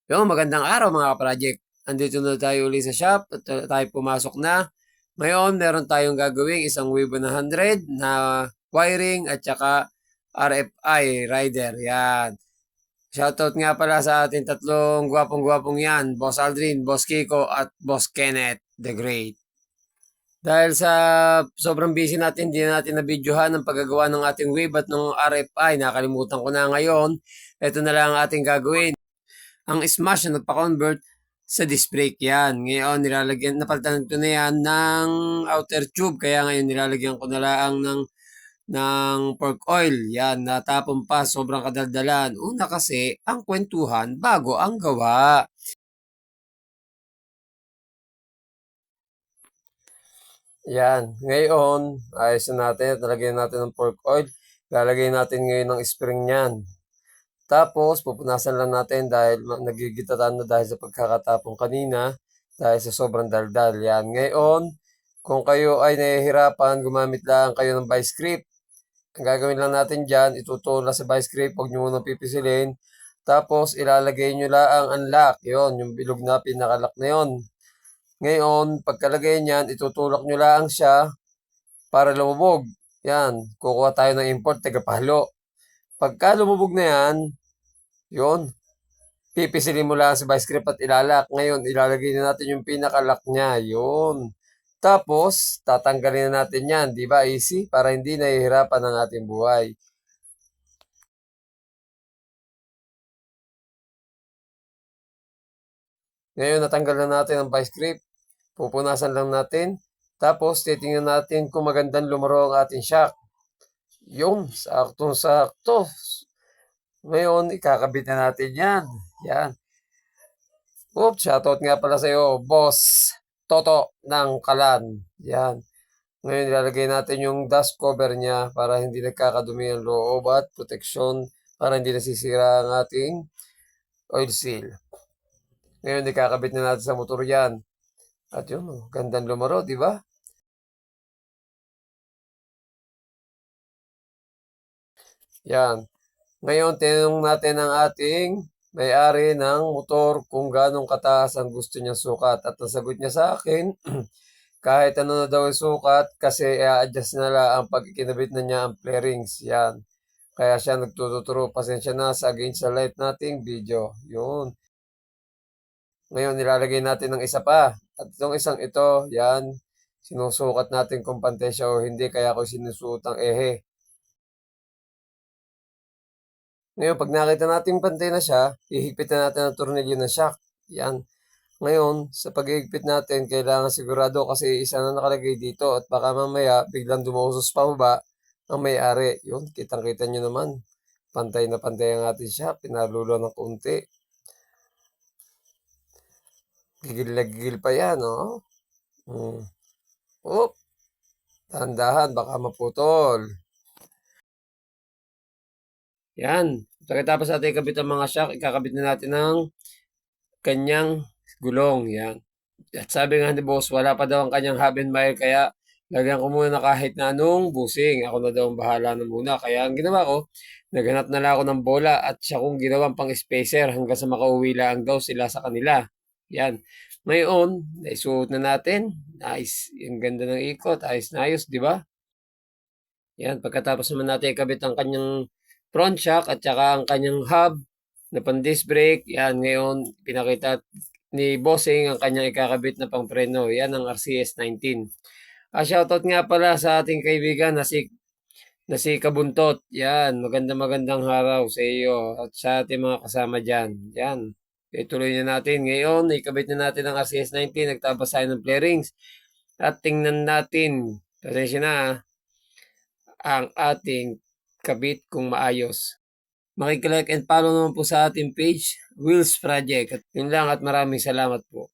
Yung magandang araw mga ka-project. Andito na tayo uli sa shop at tayo pumasok na. Ngayon, meron tayong gagawing isang Weibo na 100 na wiring at saka RFI rider. Yan. Shoutout nga pala sa ating tatlong gwapong-gwapong yan. Boss Aldrin, Boss Kiko at Boss Kenneth the Great. Dahil sa sobrang busy natin, hindi na natin na-videohan ang paggagawa ng ating wave at ng RFI. Nakalimutan ko na ngayon. Ito na lang ang ating gagawin. Ang smash na nagpa-convert sa disc brake yan. Ngayon, napalitan ko na yan ng outer tube. Kaya ngayon, nilalagyan ko na lang ng pork oil. Yan, natapon pa, sobrang kadaldalan. Una kasi, ang kwentuhan, bago ang gawa. Yan, ngayon, ayos na natin at nalagyan natin ng pork oil. Lalagay natin ngayon ng spring niyan. Tapos, pupunasan lang natin dahil nagigitatan na dahil sa pagkakatapong kanina, dahil sa sobrang daldal. Yan. Ngayon, kung kayo ay nahihirapan, gumamit lang kayo ng vice grip. Ang gagawin lang natin dyan, itutula sa vice grip, huwag nyo munang pipisilin. Tapos, ilalagay nyo lang ang unlock. Yun, yung bilog na pinakalock na yun. Ngayon, pagkalagay niyan, itutulak nyo lang siya para lumubog. Yan, kukuha tayo ng import, tagapahalo. Pagka lumubog na yan, yun, pipisilin mo lang sa vice grip at ilalak. Ngayon, ilalagay na natin yung pinakalock niya. Yun. Tapos, tatanggalin na natin yan. Di ba? Easy. Para hindi nahihirapan ang ating buhay. Ngayon, natanggal na natin ang vice grip. Pupunasan lang natin. Tapos, titingnan natin kung magandang lumaro ang ating shock. Yung, saktong-sakto. Ngayon, ikakabit na natin yan. Yan. Oops, shoutout nga pala sa'yo, Boss Toto ng Kalan. Yan. Ngayon, ilalagay natin yung dust cover niya para hindi nagkakadumi ang loob at proteksyon para hindi nasisira ang ating oil seal. Ngayon, ikakabit na natin sa motor yan. At yun, gandang lumaro, di ba? Yan. Ngayon, tinanong natin ang ating may-ari ng motor kung ganong kataas ang gusto niyang sukat. At nasagot niya sa akin, kahit ano na daw yung sukat kasi i-adjust na lang ang pagkikinabit na niya ang flarings. Yan. Kaya siya nagtuturo. Pasensya na sa against the light nating video. Yun. Ngayon, nilalagay natin ng isa pa. At itong isang ito, yan, sinusukat natin kung pantay siya o hindi. Kaya ako sinusuot ang ehe. Ngayon, pag nakita natin pantay na siya, ihigpit na natin ang tornilyo ng shock. Yan. Ngayon, sa paghihigpit natin, kailangan sigurado kasi isa na nakalagay dito at baka mamaya biglang dumusos pa baba ang may-ari. Yun, kitang-kita nyo naman. Pantay na pantay ang ating shock. Pinalulo ng konti. Gigil na gigil pa yan, oh. Oop. Dahan-dahan, baka maputol. Yan. Pagkatapos natin ikabit ang mga shock, ikakabit na natin ng kanyang gulong. Yan. At sabi nga ni boss, wala pa daw ang kanyang hub and wire, kaya lagyan ko muna na kahit na anong busing. Ako na daw ang bahala na muna. Kaya ang ginawa ko, naghanap na lang ako ng bola at siya kong ginawang pang spacer hanggang sa makauwi lang daw sila sa kanila. Yan. Ngayon, naisuot na natin. Nice. Yung ganda ng ikot. Ayos na ayos, di ba? Yan. Pagkatapos naman natin ikabit ang kanyang front shock at saka ang kanyang hub na pang disc brake. Yan. Ngayon, pinakita ni Bossing ang kanyang ikakabit na pang preno. Yan ang RCS19. Shoutout nga pala sa ating kaibigan na si Kabuntot. Yan, magandang araw sa iyo at sa ating mga kasama dyan. Yan, ituloy na natin. Ngayon, ikabit na natin ang RCS19. Nagtabas tayo ng flarings. At tingnan natin, pasensya na, ang ating kabit kung maayos. Makikilike and follow naman po sa ating page, Wheels Project. At yun lang at maraming salamat po.